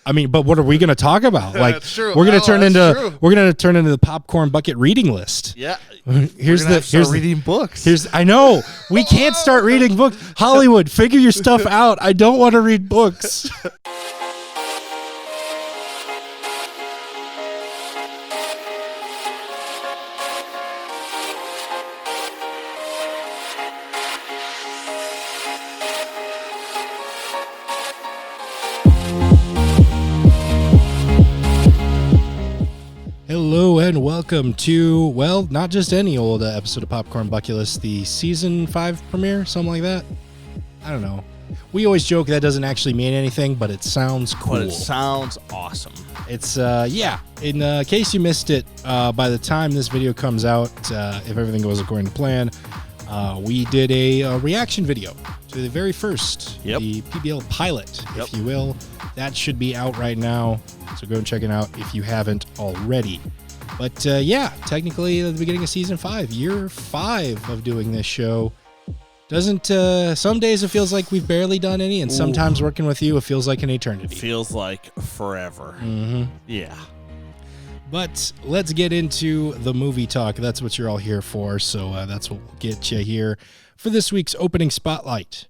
I mean, but what are we going to talk about? Like, That's true. We're going to turn into true. we're going to turn into the popcorn bucket reading list. Yeah. Here's reading books. I know we can't start reading books. Hollywood, figure your stuff out. I don't want to read books. Hello and welcome to, well, not just any old episode of Popcorn Bucket List, the season 5 premiere, something like that. I don't know. We always joke that doesn't actually mean anything, but it sounds cool. But it sounds awesome. It's, yeah. In case you missed it, by the time this video comes out, if everything goes according to plan, we did a reaction video to the very first, the PBL pilot, if you will. That should be out right now, so go and check it out if you haven't already. But yeah, technically at the beginning of season 5, year 5 of doing this show. Doesn't some days it feels like we've barely done any, and sometimes working with you it feels like an eternity. Feels like forever. Mm-hmm. Yeah. But let's get into the movie talk. That's what you're all here for, so that's what will get you here for this week's opening spotlight.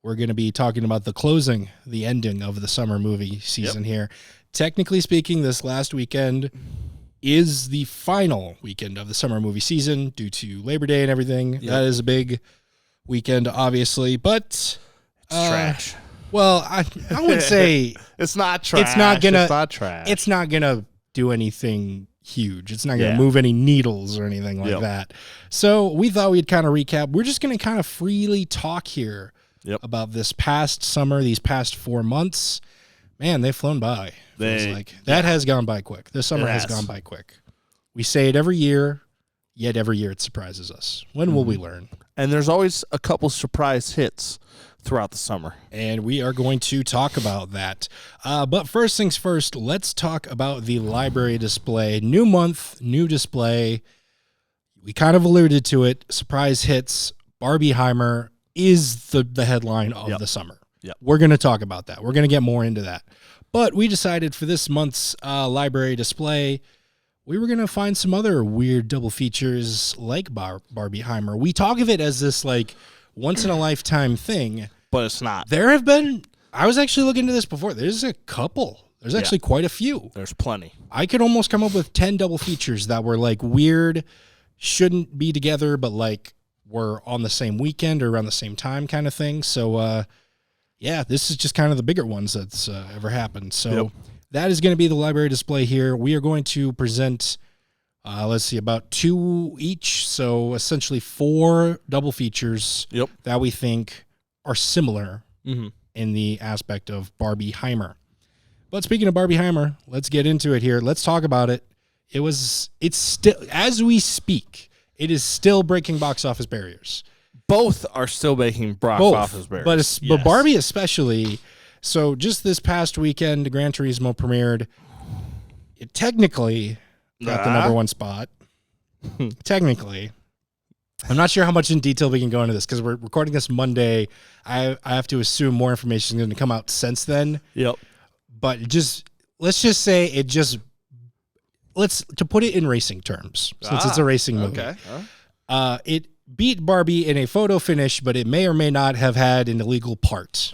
We're going to be talking about the ending of the summer movie season here. Technically speaking, this last weekend is the final weekend of the summer movie season due to Labor Day and everything. That is a big weekend, obviously, but it's trash. Well, I would say it's not trash. It's not trash. It's not gonna do anything huge. It's not gonna move any needles or anything like that. So we thought we'd kind of recap. We're just gonna kind of freely talk here about this past summer, these past 4 months. Man, they've flown by. That has gone by quick. This summer has gone by quick. We say it every year, yet every year it surprises us. When will we learn? And there's always a couple surprise hits throughout the summer. And we are going to talk about that. But first things first, let's talk about the library display. New month, new display. We kind of alluded to it. Surprise hits. Barbenheimer is the headline of the summer. We're going to talk about that. We're going to get more into that. But we decided for this month's library display, we were going to find some other weird double features like Barbenheimer. We talk of it as this like once-in-a-lifetime thing. But it's not. There have been, I was actually looking into this before. There's a couple. There's actually quite a few. There's plenty. I could almost come up with 10 double features that were like weird, shouldn't be together, but like were on the same weekend or around the same time kind of thing. So, yeah, this is just kind of the bigger ones that's ever happened. So that is going to be the library display here. We are going to present, let's see, about 2 each. So essentially 4 double features that we think are similar in the aspect of Barbenheimer. But speaking of Barbenheimer, let's get into it here. Let's talk about it. It's still, as we speak, it is still breaking box office barriers. Both are still making box office barriers. But Barbie especially. So just this past weekend, Gran Turismo premiered. It technically got the number 1 spot. Technically. I'm not sure how much in detail we can go into this because we're recording this Monday. I have to assume more information is going to come out since then. But let's just say to put it in racing terms, since it's a racing movie. It beat Barbie in a photo finish, but it may or may not have had an illegal part.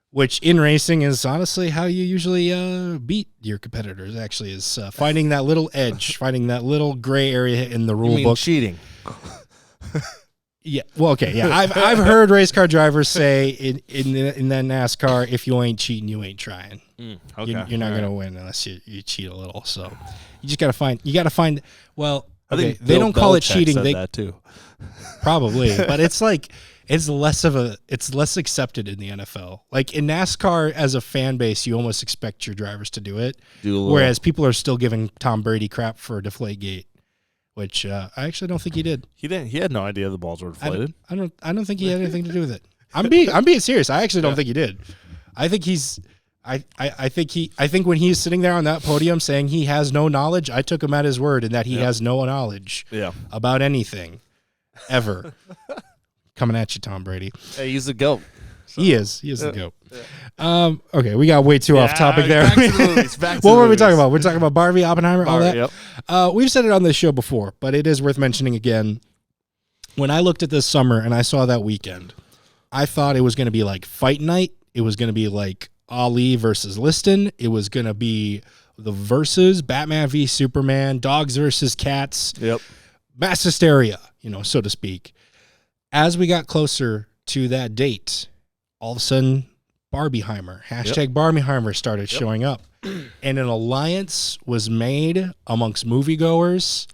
Which in racing is honestly how you usually beat your competitors, actually, is finding that little edge, finding that little gray area in the rule book. Cheating. Yeah. Well, okay. Yeah. I've heard race car drivers say in that NASCAR, if you ain't cheating, you ain't trying. You're not going to win unless you cheat a little. So you just got to find, well, okay, they don't call it cheating. Said that too. Probably, but it's like, it's less accepted in the NFL. Like in NASCAR, as a fan base, you almost expect your drivers to do it. Whereas people are still giving Tom Brady crap for Deflategate, which I actually don't think he did. He didn't. He had no idea the balls were deflated. I don't think he had anything to do with it. I'm being serious. I actually don't think he did. I think he's. I think when he's sitting there on that podium saying he has no knowledge, I took him at his word and that he has no knowledge about anything ever. Coming at you, Tom Brady. Hey, he's a GOAT. So. He is the GOAT. Yeah. Okay, we got way too off topic there. Back to the movies. What were we talking about? We're talking about Barbie, Oppenheimer, all that? Yep. We've said it on this show before, but it is worth mentioning again. When I looked at this summer and I saw that weekend, I thought it was going to be like Fight Night. It was going to be like Ali versus Liston. It was going to be the versus Batman v Superman, dogs versus cats. Yep. Mass hysteria, so to speak. As we got closer to that date, all of a sudden, Barbenheimer, #Barbenheimer started showing up. And an alliance was made amongst moviegoers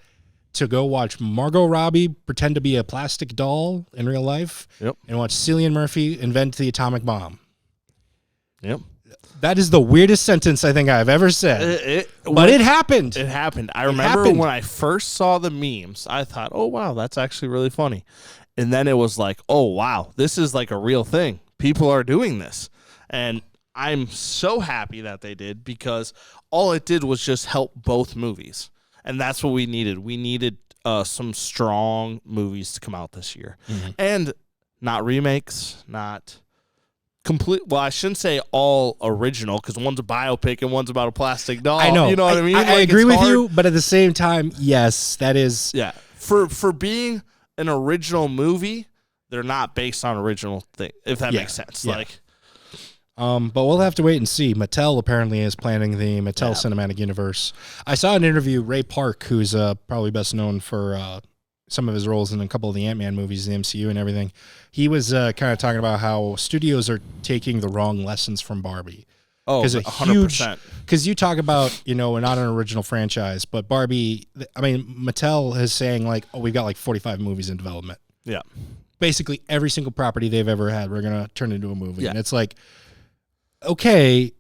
to go watch Margot Robbie pretend to be a plastic doll in real life and watch Cillian Murphy invent the atomic bomb. Yep. That is the weirdest sentence I think I've ever said. But it happened. It happened. I remember when I first saw the memes, I thought, oh, wow, that's actually really funny. And then it was like, oh, wow, this is like a real thing. People are doing this. And I'm so happy that they did because all it did was just help both movies. And that's what we needed. We needed some strong movies to come out this year. Mm-hmm. And not remakes, not complete. Well, I shouldn't say all original because one's a biopic and one's about a plastic doll. I know. You know what I mean? I agree with you, but at the same time, yes, that is. Yeah. For being an original movie, they're not based on original thing, if that makes sense. Yeah. But we'll have to wait and see. Mattel apparently is planning the Mattel Cinematic Universe. I saw an interview, Ray Park, who's probably best known for some of his roles in a couple of the Ant-Man movies, the MCU and everything. He was kind of talking about how studios are taking the wrong lessons from Barbie. Oh, 100%. Because you talk about, not an original franchise, but Barbie, Mattel is saying like, oh, we've got like 45 movies in development. Yeah. Basically every single property they've ever had, we're going to turn into a movie. Yeah. And it's like, okay,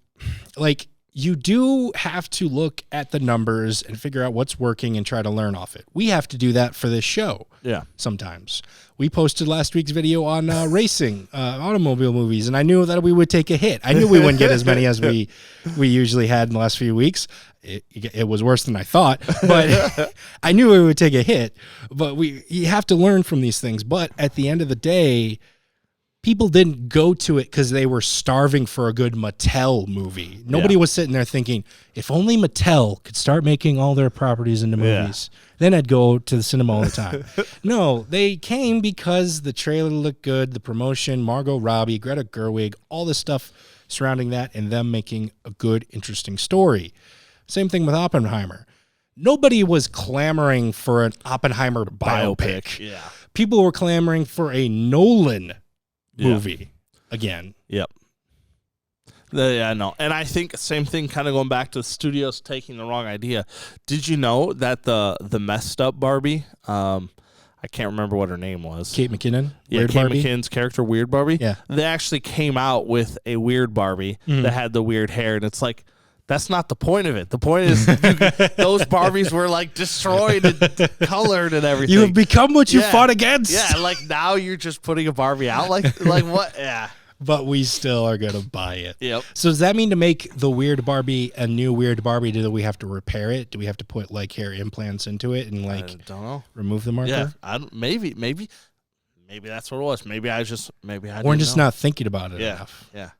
like you do have to look at the numbers and figure out what's working and try to learn off it. We have to do that for this show. Yeah. Sometimes. We posted last week's video on racing, automobile movies, and I knew that we would take a hit. I knew we wouldn't get as many as we usually had in the last few weeks. It was worse than I thought, but I knew we would take a hit. But you have to learn from these things. But at the end of the day, people didn't go to it because they were starving for a good Mattel movie. Nobody was sitting there thinking, if only Mattel could start making all their properties into movies, then I'd go to the cinema all the time. No, they came because the trailer looked good, the promotion, Margot Robbie, Greta Gerwig, all the stuff surrounding that, and them making a good, interesting story. Same thing with Oppenheimer. Nobody was clamoring for an Oppenheimer biopic. Yeah. People were clamoring for a Nolan movie again. Yep. Yeah, no. And I think same thing kind of going back to the studios taking the wrong idea. Did you know that the messed up Barbie, I can't remember what her name was. Kate McKinnon? Yeah, Weird Kate Barbie? McKinnon's character, Weird Barbie. Yeah. They actually came out with a weird Barbie that had the weird hair, and it's like, that's not the point of it. The point is those Barbies were like destroyed and colored and everything. You have become what you fought against. Yeah, like now you're just putting a Barbie out. Like what? Yeah. But we still are going to buy it. Yep. So does that mean to make the weird Barbie a new weird Barbie, do we have to repair it? Do we have to put like hair implants into it and like I don't know. Remove the marker? Yeah, maybe that's what it was. Maybe I We're didn't just know. not thinking about it enough. Yeah.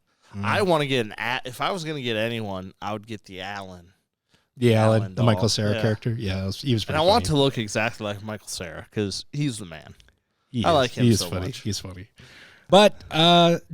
I want to get if I was going to get anyone, I would get the Alan. The Alan, the doll. Michael Cera character. Yeah, he was pretty And I funny. want to look exactly like Michael Cera because he's the man. I like him He's so funny. much. He's funny. But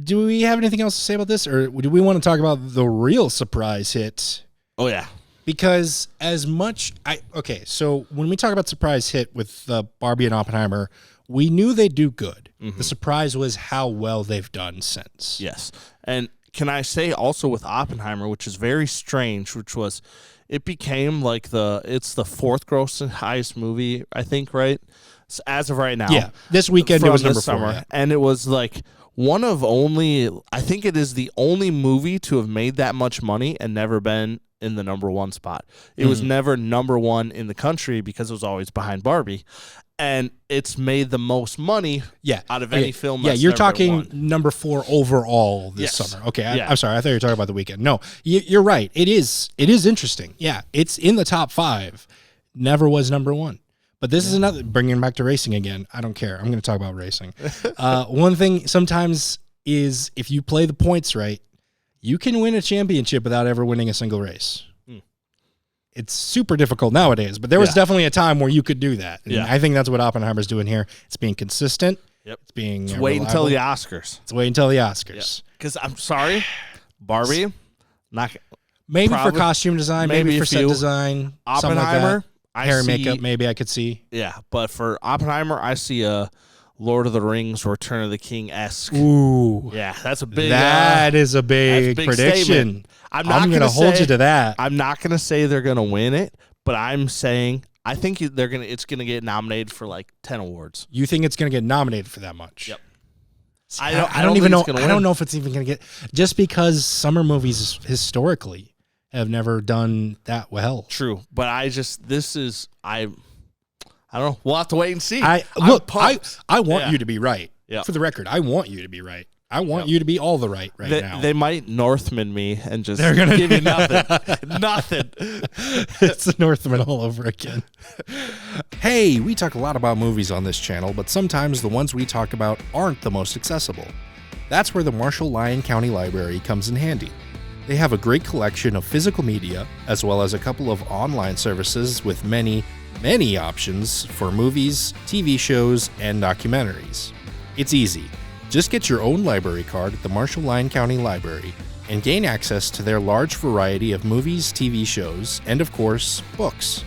do we have anything else to say about this, or do we want to talk about the real surprise hit? Oh, yeah. Because so when we talk about surprise hit with Barbie and Oppenheimer, we knew they'd do good. Mm-hmm. The surprise was how well they've done since. Yes. And can I say also with Oppenheimer, which is very strange, which was it became like it's the fourth grossing highest movie, I think, right? So as of right now. Yeah. This weekend it was number 4. Yeah. And it was like I think it is the only movie to have made that much money and never been in the number 1 spot. It was never number 1 in the country because it was always behind Barbie. And it's made the most money out of any film. Yeah, you're talking number 4 overall this summer. Okay, Yeah. I'm sorry. I thought you were talking about the weekend. No, you're right. It is interesting. Yeah, it's in the top 5. Never was number 1. But this is another, bringing it back to racing again. I don't care. I'm going to talk about racing. One thing, sometimes is if you play the points right, you can win a championship without ever winning a single race. It's super difficult nowadays, but there was definitely a time where you could do that. And I think that's what Oppenheimer's doing here. It's being consistent. Yep. It's being wait reliable. until the Oscars. It's wait until the Oscars. Because I'm sorry, Barbie, not maybe for costume design, maybe for set design. Oppenheimer, like hair and makeup, maybe I could see. Yeah, but for Oppenheimer, I see a Lord of the Rings, Return of the King-esque. Ooh. Yeah, that's a big... That is a big prediction. Statement. I'm going to hold you to that. I'm not going to say they're going to win it, but I'm saying I think it's going to get nominated for like 10 awards. You think it's going to get nominated for that much? Yep. See, I don't even know. I don't know if it's even going to get... Just because summer movies historically have never done that well. True, but I don't know. We'll have to wait and see. I want you to be right. Yep. For the record, I want you to be right. I want you to be all the right now. They might Northman me and just give you nothing. Nothing. It's the Northman all over again. Hey, we talk a lot about movies on this channel, but sometimes the ones we talk about aren't the most accessible. That's where the Marshall-Lyon County Library comes in handy. They have a great collection of physical media, as well as a couple of online services with many options for movies, TV shows, and documentaries. It's easy. Just get your own library card at the Marshall-Lyon County Library and gain access to their large variety of movies, TV shows, and of course, books.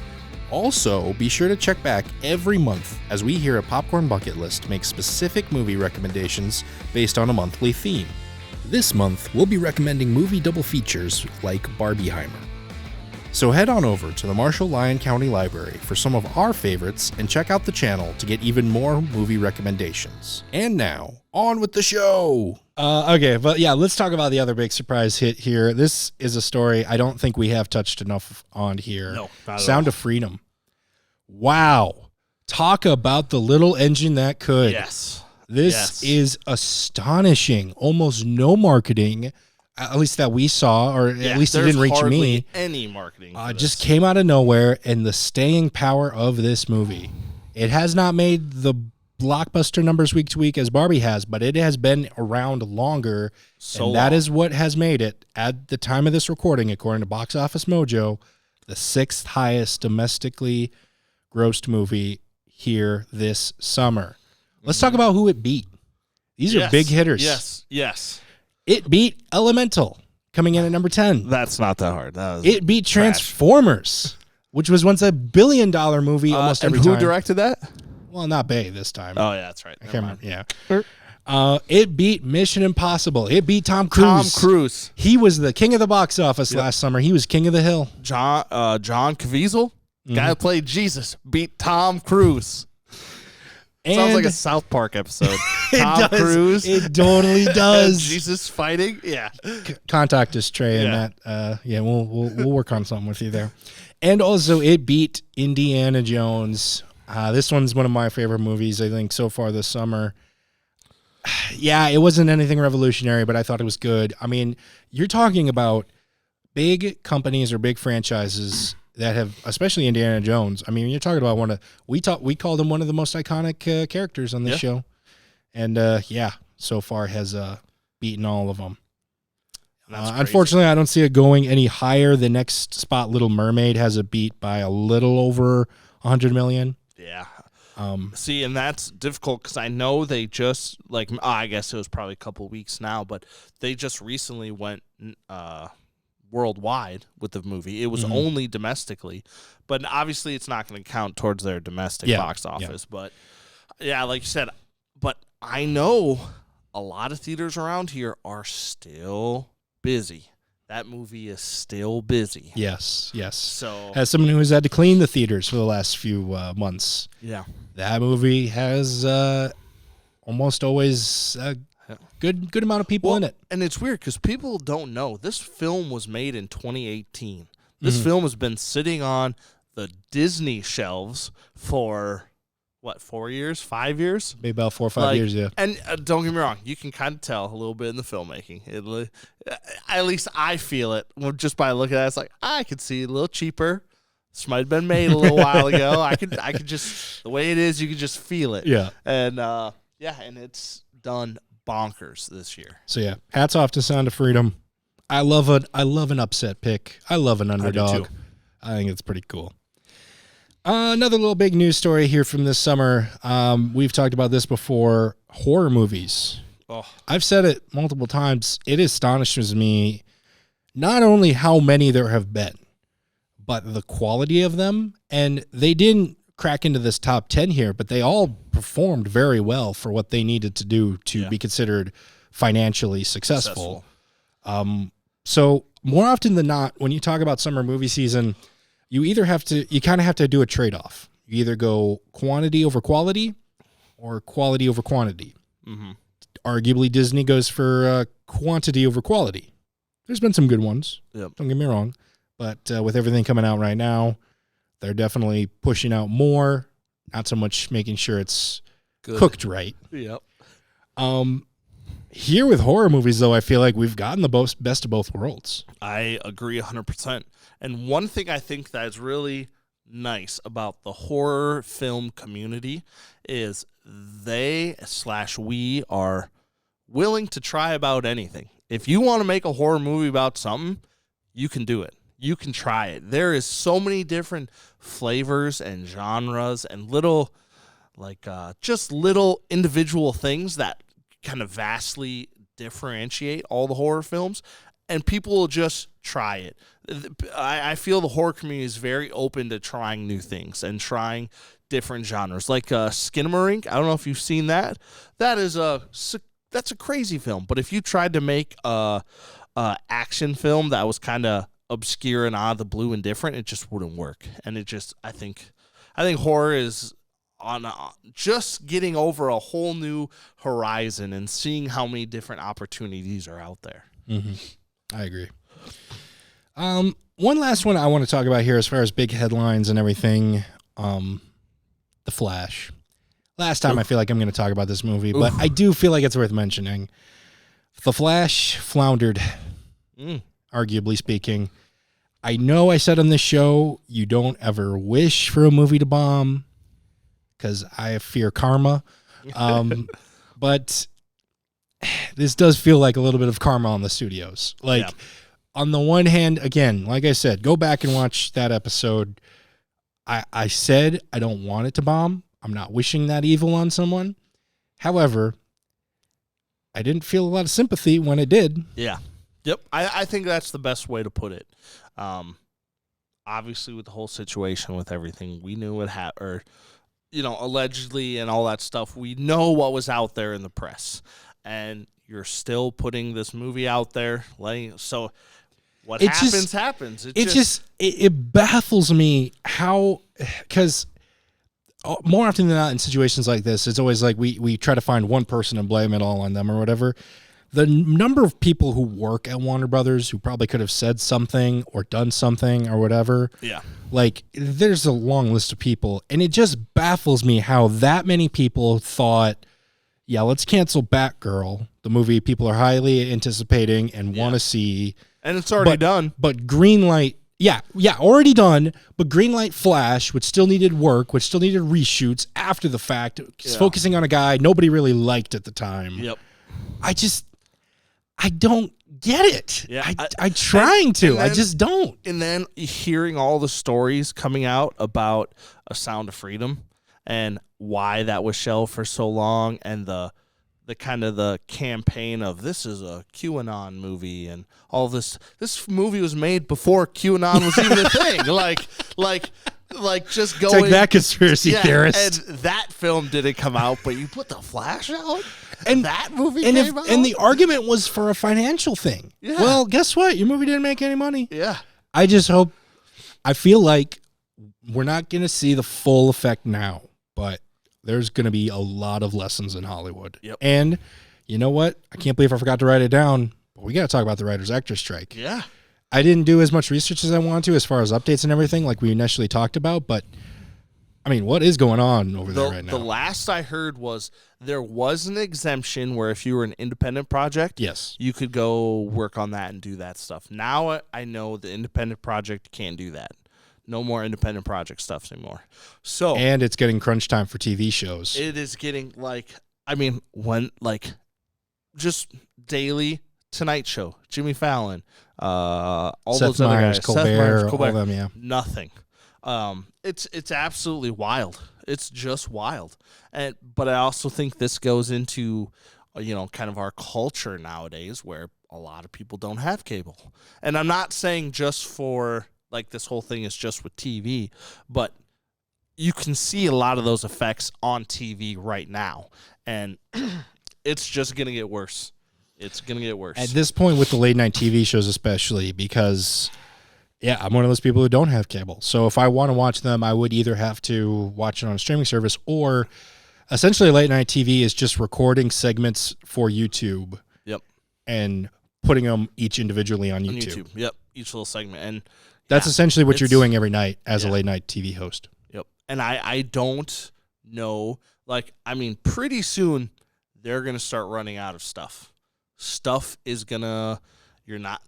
Also, be sure to check back every month as we here at Popcorn Bucket List make specific movie recommendations based on a monthly theme. This month, we'll be recommending movie double features like Barbenheimer. So head on over to the Marshall-Lyon County Library for some of our favorites and check out the channel to get even more movie recommendations. And now, on with the show! Okay, but yeah, let's talk about the other big surprise hit here. This is a story I don't think we have touched enough on here. No, not at Sound all. of Freedom. Wow. Talk about the little engine that could. Yes. This is astonishing. Almost no marketing. At least that we saw, or at least it didn't reach me. Any marketing. Just came out of nowhere, and the staying power of this movie. It has not made the blockbuster numbers week to week as Barbie has, but it has been around longer, and that is what has made it, at the time of this recording, according to Box Office Mojo, the 6th highest domestically grossed movie here this summer. Let's talk about who it beat. These are big hitters. Yes. It beat Elemental, coming in at number 10. That's not that hard. It beat Transformers, which was once $1 billion movie almost every time. And who directed that? Well, not Bay this time. Oh, yeah, that's right. I can't remember. Yeah. It beat Mission Impossible. It beat Tom Cruise. He was the king of the box office last summer. He was king of the hill. John Caviezel, guy who played Jesus, beat Tom Cruise. Sounds like a South Park episode. Tom Cruise. It totally does. Jesus fighting. Yeah. Contact us, Trey, and that. We'll work on something with you there. And also, it beat Indiana Jones. This one's one of my favorite movies, I think, so far this summer. Yeah, it wasn't anything revolutionary, but I thought it was good. I mean, you're talking about big companies or big franchises that have, especially Indiana Jones. I mean, you're talking about we called him one of the most iconic characters on this show, and so far has beaten all of them. Unfortunately, I don't see it going any higher. The next spot, Little Mermaid, has it beat by a little over 100 million. Yeah. See, and that's difficult because I know they just I guess it was probably a couple of weeks now, but they just recently went worldwide with the movie. It was only domestically, but obviously it's not going to count towards their domestic box office. But like you said, but I know a lot of theaters around here are still busy. That movie is still busy. Yes. So, as someone who has had to clean the theaters for the last few months, that movie has almost always good amount of people in it. And it's weird because people don't know this film was made in 2018. This film has been sitting on the Disney shelves for 4 years, 5 years? Maybe about 4 or 5 years, yeah. And don't get me wrong, you can kind of tell a little bit in the filmmaking. At least I feel it just by looking at it. It's like I could see it a little cheaper. This might have been made a little while ago. I could just, the way it is, you can just feel it. Yeah. And and it's done bonkers this year. So yeah, hats off to Sound of Freedom. I love an upset pick. I love an underdog. I do too. I think it's pretty cool. Another little big news story here from this summer. We've talked about this before. Horror movies. Oh. I've said it multiple times. It astonishes me not only how many there have been, but the quality of them. And they didn't crack into this top 10 here, but they all performed very well for what they needed to do to be considered financially successful. So more often than not, when you talk about summer movie season, you kind of have to do a trade-off. You either go quantity over quality or quality over quantity. Mm-hmm. Arguably, Disney goes for quantity over quality. There's been some good ones. Yep. Don't get me wrong. But with everything coming out right now, they're definitely pushing out more, not so much making sure it's cooked right. Yep. Here with horror movies, though, I feel like we've gotten the best of both worlds. I agree 100%. And one thing I think that is really nice about the horror film community is we are willing to try about anything. If you want to make a horror movie about something, you can do it. You can try it. There is so many different flavors and genres and little individual things that kind of vastly differentiate all the horror films, and people will just try it. I feel the horror community is very open to trying new things and trying different genres, like Skinamarink. I don't know if you've seen that. That's a crazy film. But if you tried to make a action film that was kind of obscure and out of the blue and different, it just wouldn't work. And I think horror is on just getting over a whole new horizon and seeing how many different opportunities are out there. Mm-hmm. I agree. One last one I want to talk about here as far as big headlines and everything. The Flash. Last time I feel like I'm going to talk about this movie, but I do feel like it's worth mentioning. The Flash floundered, arguably speaking. I know I said on this show, you don't ever wish for a movie to bomb because I fear karma. But this does feel like a little bit of karma on the studios. On the one hand, again, like I said, go back and watch that episode. I said I don't want it to bomb. I'm not wishing that evil on someone. However, I didn't feel a lot of sympathy when it did. Yeah. Yep. I think that's the best way to put it. Obviously, with the whole situation, with everything, we knew it allegedly and all that stuff. We know what was out there in the press, and you're still putting this movie out there. So what happens. It baffles me how, because more often than not in situations like this, it's always like we try to find one person and blame it all on them or whatever. The number of people who work at Warner Brothers who probably could have said something or done something or whatever. Yeah. There's a long list of people, and it just baffles me how that many people thought, yeah, let's cancel Batgirl, the movie people are highly anticipating and want to see. And it's already done. But greenlight, already done, but greenlight Flash, which still needed work, which still needed reshoots after the fact, focusing on a guy nobody really liked at the time. Yep. I don't get it. Yeah, I'm trying to. I just don't. And then hearing all the stories coming out about A Sound of Freedom and why that was shelved for so long, and the kind of the campaign of this is a QAnon movie and all this. This movie was made before QAnon was even a thing. Just going. Take that, conspiracy theorist. And that film didn't come out, but you put The Flash out? And that movie came out? And the argument was for a financial thing. Yeah. Well, guess what? Your movie didn't make any money. Yeah. I feel like we're not going to see the full effect now, but there's going to be a lot of lessons in Hollywood. Yep. And you know what? I can't believe I forgot to write it down, but we got to talk about the writers-actors strike. Yeah. I didn't do as much research as I wanted to as far as updates and everything like we initially talked about, but I mean, what is going on over there right now? The last I heard was there was an exemption where if you were an independent project, yes, you could go work on that and do that stuff. Now I know the independent project can't do that. No more independent project stuff anymore. And it's getting crunch time for TV shows. It is getting just daily Tonight Show, Jimmy Fallon, all Seth those other Meyers, guys, Colbert, Seth Meyers, Colbert, all them, yeah. nothing. It's absolutely wild. It's just wild. But I also think this goes into, kind of our culture nowadays where a lot of people don't have cable. And I'm not saying just for, like, this whole thing is just with TV, but you can see a lot of those effects on TV right now. And it's just going to get worse. It's going to get worse. At this point with the late night TV shows especially because, yeah, I'm one of those people who don't have cable. So if I want to watch them, I would either have to watch it on a streaming service or essentially late night TV is just recording segments for YouTube. Yep. And putting them each individually on YouTube. Yep. Each little segment. And that's essentially what you're doing every night as a late night TV host. Yep. And I don't know, pretty soon they're going to start running out of stuff. Stuff is going to, you're not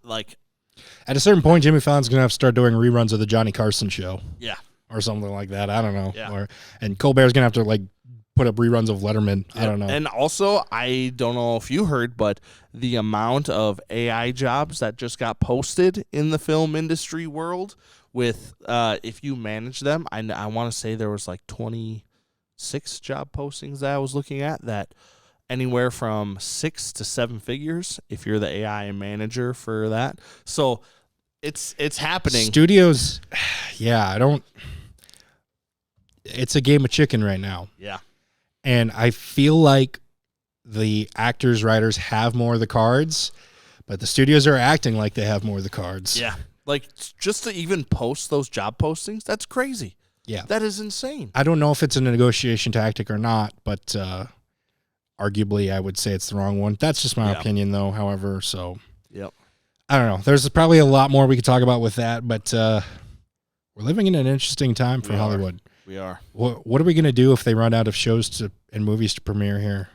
at a certain point, Jimmy Fallon's going to have to start doing reruns of the Johnny Carson show. Yeah. Or something like that. I don't know. Yeah. And Colbert's going to have to put up reruns of Letterman. Yep. I don't know. And also, I don't know if you heard, but the amount of AI jobs that just got posted in the film industry world with, if you manage them, I want to say there was 26 job postings that I was looking at that anywhere from 6 to 7 figures if you're the AI manager for that. So it's happening. Studios, it's a game of chicken right now. Yeah. And I feel like the actors, writers have more of the cards, but the studios are acting like they have more of the cards. Yeah. Just to even post those job postings, that's crazy. Yeah. That is insane. I don't know if it's a negotiation tactic or not, but arguably I would say it's the wrong one. That's just my opinion, though, however, so. Yep. I don't know. There's probably a lot more we could talk about with that, but we're living in an interesting time for Hollywood. We are. What are we going to do if they run out of shows and movies to premiere here?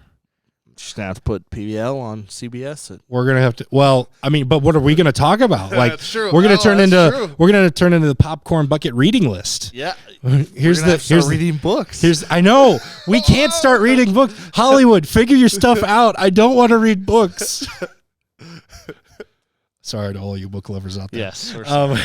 Just going to have to put PBL on CBS. We're going to have to, but what are we going to talk about? That's true. We're going to turn into the popcorn bucket reading list. Yeah. Here's reading books. I know. We can't start reading books. Hollywood, figure your stuff out. I don't want to read books. Sorry to all you book lovers out there. Yes. We're sorry.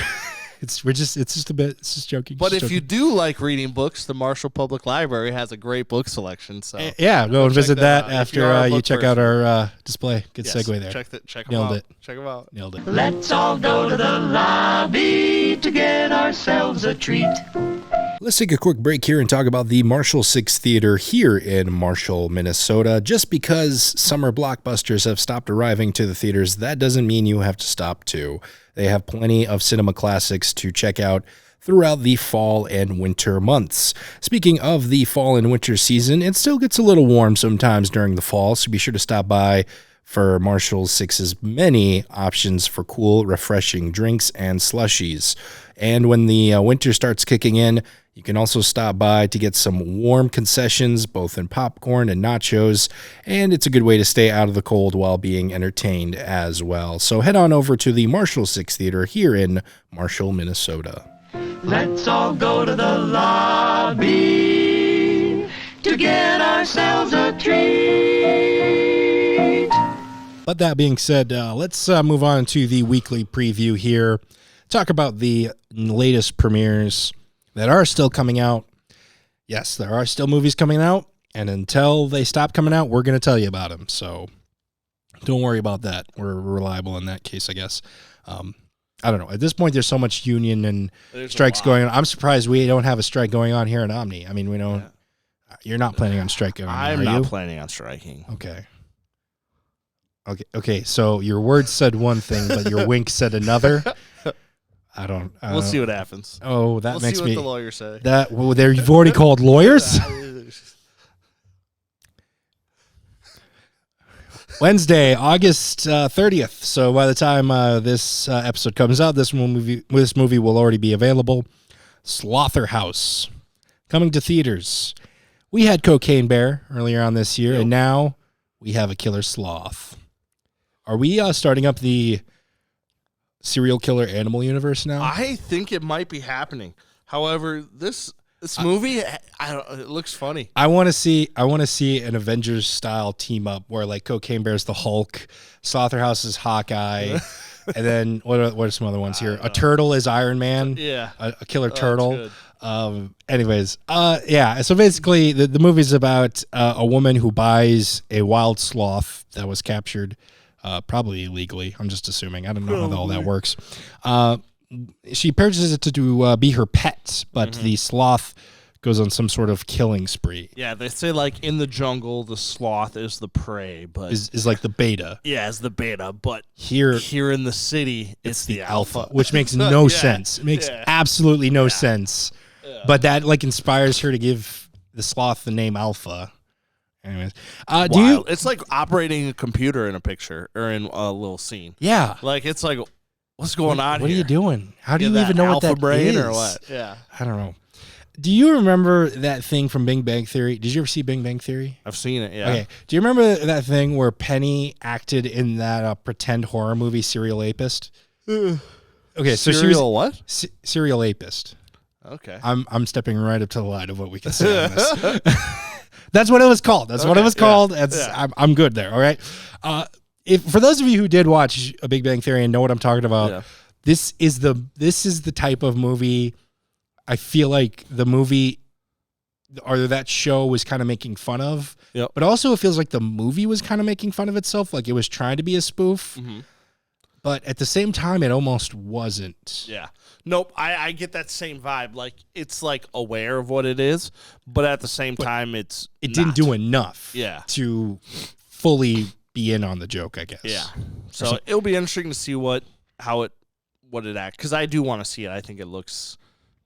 It's just a bit. It's just joking. But if you do like reading books, the Marshall Public Library has a great book selection. So go and visit that after you check out our display. Good segue there. Check them Nailed out. it. Check them out. Nailed it. Let's all go to the lobby to get ourselves a treat. Let's take a quick break here and talk about the Marshall 6 Theater here in Marshall, Minnesota. Just because summer blockbusters have stopped arriving to the theaters, that doesn't mean you have to stop too. They have plenty of cinema classics to check out throughout the fall and winter months. Speaking of the fall and winter season, it still gets a little warm sometimes during the fall, so be sure to stop by for Marshall 6's many options for cool, refreshing drinks and slushies. And when the winter starts kicking in, you can also stop by to get some warm concessions, both in popcorn and nachos, and it's a good way to stay out of the cold while being entertained as well. So head on over to the Marshall 6 Theater here in Marshall, Minnesota. Let's all go to the lobby to get ourselves a treat. But that being said, let's move on to the weekly preview here. Talk about the latest premieres that are still coming out. Yes, there are still movies coming out, and until they stop coming out, we're going to tell you about them. So don't worry about that. We're reliable in that case, I guess. I don't know. At this point, there's so much union and strikes going on. I'm surprised we don't have a strike going on here in Omni. I mean, we don't. Yeah. You're not planning on striking. I'm not planning on striking. Okay. So your words said one thing, but your wink said another. I don't. We'll see what happens. Oh, that makes me. We'll see what the lawyers say. You've already called lawyers. Wednesday, August 30th. So by the time this episode comes out, this movie will already be available. Slaughterhouse, coming to theaters. We had Cocaine Bear earlier on this year, and now we have a killer sloth. Are we starting up the serial killer animal universe now? I think it might be happening. However, this This movie, it looks funny. I want to see an Avengers style team up where like Cocaine Bear's the Hulk, Slaughterhouse is Hawkeye, and then what are some other ones here? A turtle is Iron Man. Yeah, a killer turtle. Anyways, yeah. So basically, the movie's about a woman who buys a wild sloth that was captured, probably illegally. I'm just assuming. I don't know how all that works. She purchases it to be her pet, but the sloth goes on some sort of killing spree. Yeah, they say like in the jungle, the sloth is the prey, but is like the beta. Yeah, it's the beta, but here in the city, it's the alpha, which makes no sense. It makes absolutely no sense. Yeah. But that like inspires her to give the sloth the name Alpha. Anyways, it's like operating a computer in a picture or in a little scene. Yeah, like it's like. What's going on What here? are you doing? How do you even know what that brain is? Or what? Yeah. I don't know. Do you remember that thing from Big Bang Theory? Did you ever see Big Bang Theory? I've seen it, yeah. Okay. Do you remember that thing where Penny acted in that pretend horror movie, Serial Apist? Okay, so she was what? Serial Apist. Okay. I'm stepping right up to the line of what we can say on this. That's what it was called. That's what it was called. I'm good there, all right? For those of you who did watch A Big Bang Theory and know what I'm talking about, this is the type of movie I feel like the movie or that show was kind of making fun of. Yep. But also it feels like the movie was kind of making fun of itself, like it was trying to be a spoof. Mm-hmm. But at the same time, it almost wasn't. Yeah. Nope. I get that same vibe. Like it's like aware of what it is, but at the same time, it didn't do enough. Yeah. To fully be in on the joke, I guess. Yeah. So it'll be interesting to see what it acts, because I do want to see it. I think it looks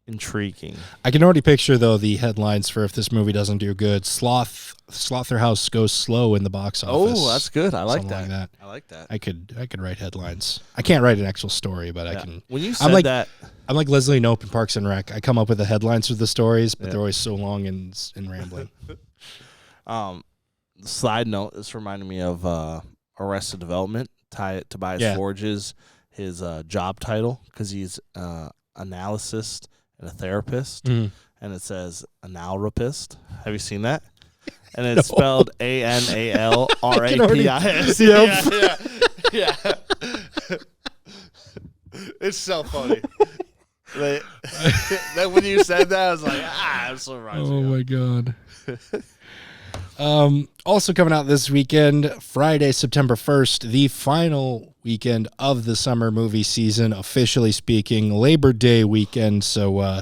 intriguing. I can already picture though the headlines for if this movie doesn't do good. Slaughterhouse goes slow in the box office. Oh, that's good. I like that. I like that. I could write headlines. I can't write an actual story, but I can. When you said that, I'm like Leslie Knope in Parks and Rec. I come up with the headlines for the stories, but they're always so long and rambling. Side note: this reminded me of Arrested Development. Tobias Forge's his job title, because he's analyst and a therapist, and it says analrapist. Have you seen that? And it's spelled ANALRAPIS. Yep. Yeah. It's so funny. That when you said that, I was like, I'm so right. Oh my god. Also coming out this weekend, Friday, September 1st, the final weekend of the summer movie season, officially speaking, Labor Day weekend. So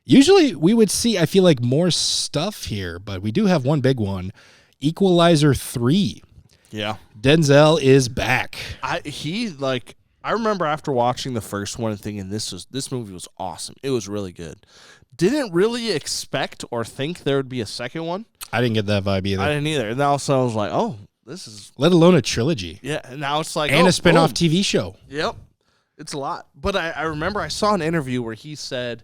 usually we would see, I feel like, more stuff here, but we do have one big one, Equalizer 3. Yeah. Denzel is back. I remember after watching the first one and thinking this movie was awesome. It was really good. Didn't really expect or think there would be a second one. I didn't get that vibe either. I didn't either. And now I was like, oh, this is... Let alone a trilogy. Yeah, and now it's like... And a spin-off TV show. Yep. It's a lot. But I remember I saw an interview where he said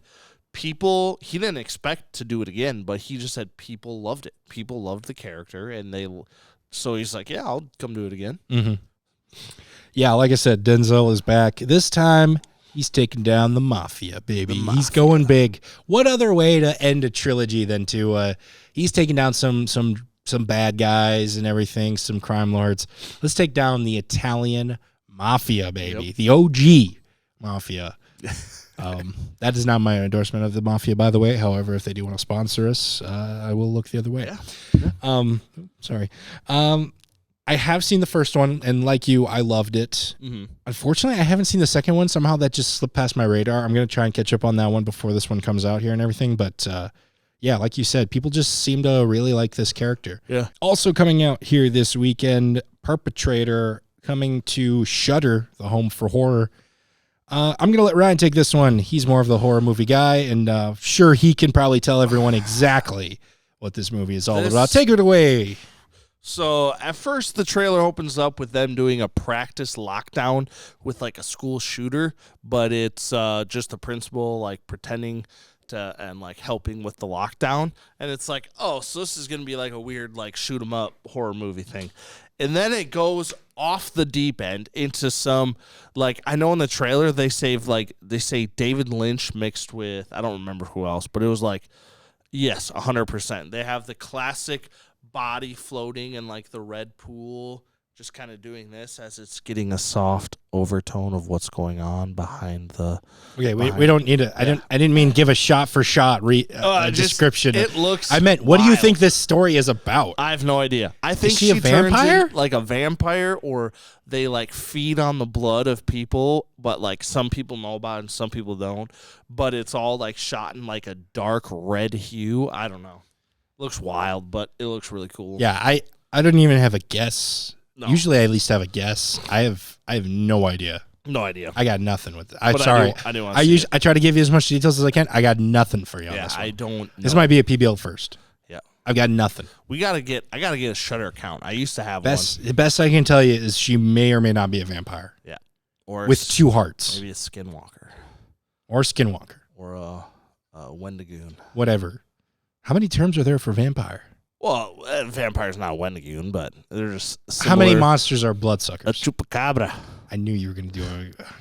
he didn't expect to do it again, but he just said people loved it. People loved the character, and so he's like, yeah, I'll come do it again. Mm-hmm. Yeah, like I said, Denzel is back. This time, he's taking down the mafia, baby. He's going big. What other way to end a trilogy than to... he's taking down some bad guys and everything, some crime lords. Let's take down the Italian mafia, baby. Yep. The OG mafia. That is not my endorsement of the mafia, by the way. However, if they do want to sponsor us, I will look the other way. Yeah. Sorry. I have seen the first one, and like you, I loved it. Mm-hmm. Unfortunately, I haven't seen the second one. Somehow that just slipped past my radar. I'm going to try and catch up on that one before this one comes out here and everything. But yeah, like you said, people just seem to really like this character. Yeah. Also coming out here this weekend, Perpetrator, coming to Shudder, the home for horror. I'm going to let Ryan take this one. He's more of the horror movie guy, and sure, he can probably tell everyone exactly what this movie is all about. Take it away. So at first, the trailer opens up with them doing a practice lockdown with like a school shooter, but it's just the principal like pretending to and like helping with the lockdown, and it's like, oh, so this is gonna be like a weird like shoot 'em up horror movie thing, and then it goes off the deep end into some like, I know in the trailer they say David Lynch mixed with, I don't remember who else, but it was like Yes, 100%. They have the classic body floating in like the red pool, just kind of doing this as it's getting a soft overtone of what's going on behind the. Okay, we don't need to. I didn't mean give a shot for shot description. It looks. I meant, what do you think this story is about? I have no idea. I think she a vampire? Turns in like a vampire, or they like feed on the blood of people, but like some people know about it and some people don't. But it's all like shot in like a dark red hue. I don't know. Looks wild, but it looks really cool. Yeah, I don't even have a guess. No. Usually I at least have a guess. I have no idea. No idea. I got nothing with it. I'm But sorry. I do want to see it. I try to give you as much details as I can. I got nothing for you on this one. I don't know. This might be a PBL first. Yeah. I've got nothing. I gotta get a Shutter account. I used to have one. The best I can tell you is she may or may not be a vampire. Yeah. Or with two hearts. Maybe a skinwalker. Or skinwalker. Or a Wendigoon. Whatever. How many terms are there for vampire? Well, vampire's not a Wendigoon, but they're just similar. How many monsters are bloodsuckers? A chupacabra. I knew you were going to do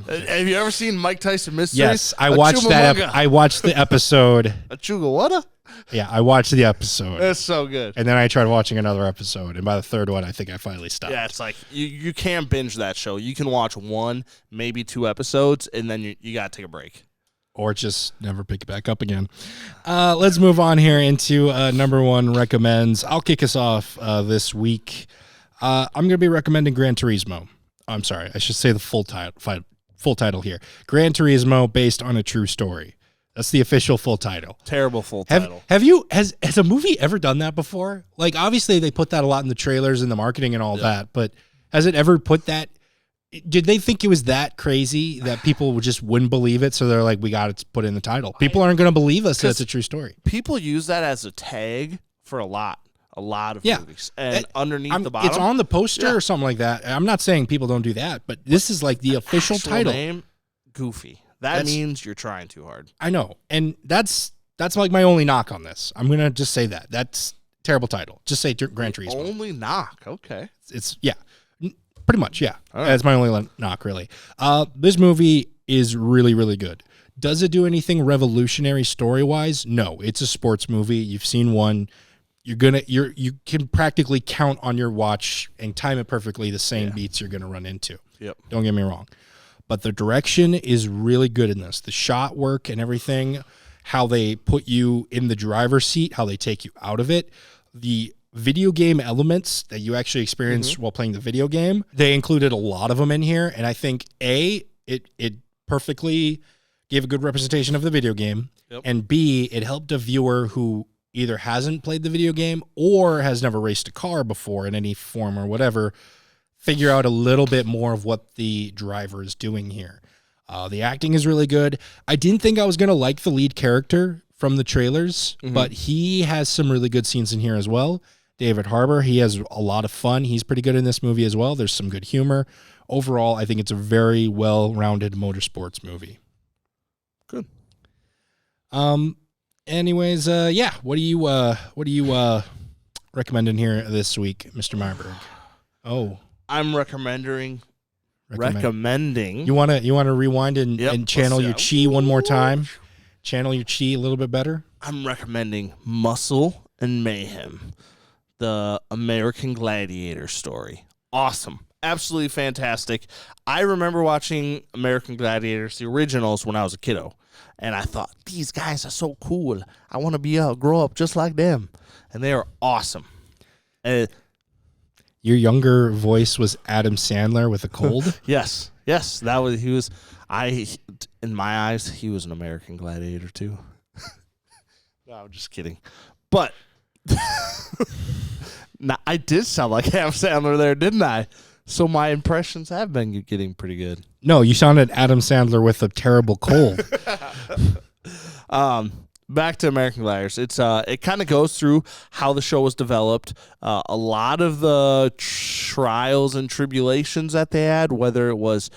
it. Have you ever seen Mike Tyson Mysteries? Yes, I watched that. I watched the episode. A chugawada? Yeah, I watched the episode. That's so good. And then I tried watching another episode, and by the third one, I think I finally stopped. Yeah, it's like you can't binge that show. You can watch one, maybe 2 episodes, and then you got to take a break. Or just never pick it back up again. Let's move on here into number one recommends. I'll kick us off this week. I'm going to be recommending Gran Turismo. I'm sorry, I should say the full title here. Gran Turismo, based on a true story. That's the official full title. Terrible full title. Has a movie ever done that before? Like, obviously they put that a lot in the trailers and the marketing and all that, but has it ever put that? Did they think it was that crazy that people just wouldn't believe it? So they're like, we got to put it in the title. People aren't going to believe us that it's a true story. People use that as a tag for a lot of movies. And underneath the bottom, it's on the poster or something like that. I'm not saying people don't do that, but this is like the official title. Name, Goofy. That means you're trying too hard. I know. And that's like my only knock on this. I'm going to just say that. That's terrible title. Just say Gran Turismo. Only knock. Okay. It's pretty much, yeah. Right. That's my only knock, really. This movie is really, really good. Does it do anything revolutionary story-wise? No. It's a sports movie. You've seen one. You can practically count on your watch and time it perfectly the same beats you're going to run into. Yep. Don't get me wrong. But the direction is really good in this. The shot work and everything, how they put you in the driver's seat, how they take you out of it, the video game elements that you actually experience while playing the video game, they included a lot of them in here. And I think, it perfectly gave a good representation of the video game. Yep. And B, it helped a viewer who either hasn't played the video game or has never raced a car before in any form or whatever, figure out a little bit more of what the driver is doing here. The acting is really good. I didn't think I was going to like the lead character from the trailers, but he has some really good scenes in here as well. David Harbour, he has a lot of fun. He's pretty good in this movie as well. There's some good humor. Overall, I think it's a very well-rounded motorsports movie. Good. Anyways, what do you recommend in here this week, Mr. Marburg? Oh, I'm recommending. You want to rewind and channel your chi one more time? Channel your chi a little bit better? I'm recommending Muscle and Mayhem, the American Gladiator story. Awesome. Absolutely fantastic. I remember watching American Gladiators, the originals, when I was a kiddo. And I thought, these guys are so cool. I want to grow up just like them. And they are awesome. Your younger voice was Adam Sandler with a cold? Yes. In my eyes, he was an American Gladiator too. No, I'm just kidding. But now, I did sound like Adam Sandler there, didn't I? So my impressions have been getting pretty good. No, you sounded Adam Sandler with a terrible cold. Back to American Gladiators. It kind of goes through how the show was developed, a lot of the trials and tribulations that they had, whether it was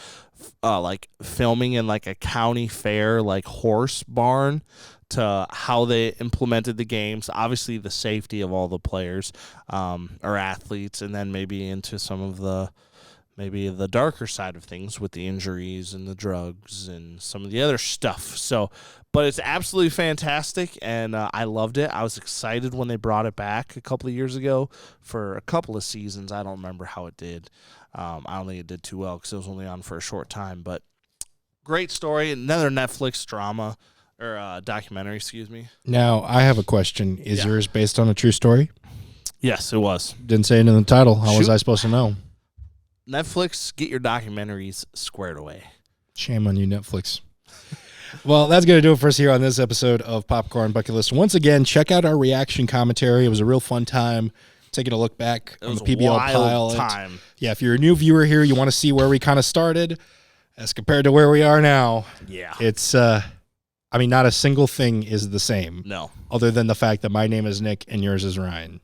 like filming in like a county fair, like horse barn, to how they implemented the games, obviously the safety of all the players or athletes, and then maybe into some of the darker side of things with the injuries and the drugs and some of the other stuff. So, But it's absolutely fantastic, and I loved it. I was excited when they brought it back a couple of years ago for a couple of seasons. I don't remember how it did. I don't think it did too well because it was only on for a short time. But great story. Another Netflix drama or documentary, excuse me. Now, I have a question. Is yours based on a true story? Yes, it was. Didn't say it in the title. How was Shoot. I supposed to know? Netflix, get your documentaries squared away. Shame on you, Netflix. Well, that's going to do it for us here on this episode of Popcorn Bucket List. Once again, check out our reaction commentary. It was a real fun time taking a look back on the PBL pilot. Time. Yeah, if you're a new viewer here, you want to see where we kind of started as compared to where we are now. Yeah. It's, not a single thing is the same. No. Other than the fact that my name is Nick and yours is Ryan.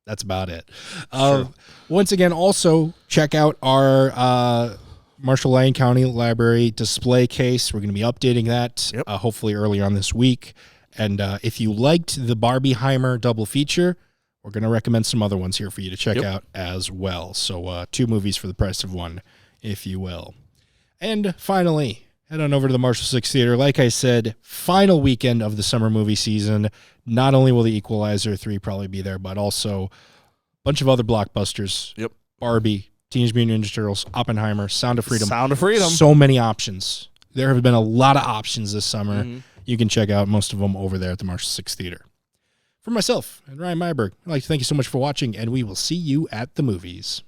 That's about it. Sure. Once again, also check out our Marshall Lyon County Library display case. We're going to be updating that hopefully early on this week. And if you liked the Barbenheimer double feature, we're going to recommend some other ones here for you to check out as well. So 2 movies for the price of 1, if you will. And finally, head on over to the Marshall 6 Theater. Like I said, final weekend of the summer movie season. Not only will the Equalizer 3 probably be there, but also a bunch of other blockbusters. Yep. Barbie, Teenage Mutant Ninja Turtles, Oppenheimer, Sound of Freedom. Sound of Freedom. So many options. There have been a lot of options this summer. You can check out most of them over there at the Marshall 6 Theater. For myself and Ryan Myberg, I'd like to thank you so much for watching, and we will see you at the movies.